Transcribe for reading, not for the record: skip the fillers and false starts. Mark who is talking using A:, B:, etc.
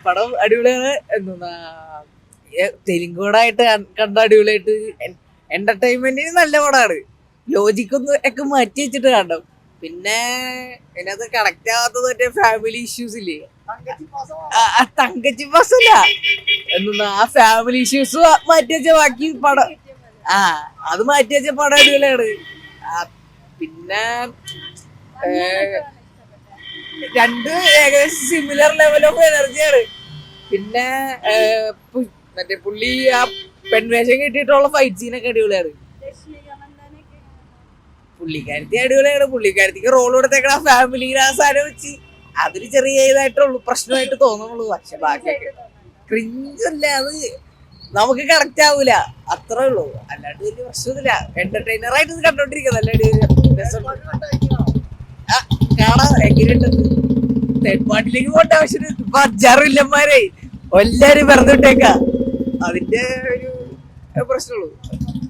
A: പടം അടിപൊളിയാണ്. എന്താ തെലുങ്കൂടായിട്ട് കണ്ട അടിപൊളിയായിട്ട് എന്റർടൈൻമെന്റിന് നല്ല പടമാണ്. ലോജിക്കൊന്നും ഒക്കെ മാറ്റി വെച്ചിട്ട് കാണണം. പിന്നെ ഇതിനകത്ത് കണക്ട് ആവാത്തത് മറ്റേ ഫാമിലി ഇഷ്യൂസ് ഇല്ലേ, തങ്കച്ചി പാസല്ല, എന്താ ആ ഫാമിലി ഇഷ്യൂസ് മാറ്റി വെച്ച ബാക്കി പടം അത് മാറ്റി വെച്ച പടം അടിപൊളിയാണ്. പിന്നെ രണ്ട് ഏകദേശം സിമിലർ ലെവൽ ഓഫ് എനർജിയാണ്. പിന്നെ മറ്റേ പുള്ളി ആ പെൺവേഷം കിട്ടിയിട്ടുള്ള ഫൈറ്റ് സീനൊക്കെ അടിപൊളിയാണ്. പുള്ളിക്കാരത്തി അടിപൊളിയാണ്. പുള്ളിക്കാരത്തിക്ക് റോൾ കൊടുത്തേക്കണ ഫാമിലിയുടെ ആ സാധനം വെച്ച് അതൊരു ചെറിയ ഇതായിട്ടുള്ളൂ പ്രശ്നമായിട്ട് തോന്നുന്നുള്ളൂ. പക്ഷെ ബാക്കിയൊക്കെ ക്രിഞ്ചല്ല, അത് നമുക്ക് കറക്റ്റ് ആവൂല, അത്രേ ഉള്ളൂ. അല്ലാണ്ട് വലിയ പ്രശ്നമൊന്നുമില്ല. എന്റർടൈനർ ആയിട്ട് ഇത് കണ്ടോണ്ടിരിക്കുക. നല്ല കാണാം എങ്ങനെയുണ്ടെന്ന്. തേർഡ് പാർട്ടിലേക്ക് പോകേണ്ട ആവശ്യം ഇപ്പൊ 5-6 വില്ലന്മാരെ എല്ലാരും വെറുതെ വിട്ടേക്ക, അതിന്റെ ഒരു പ്രശ്നമുള്ളൂ.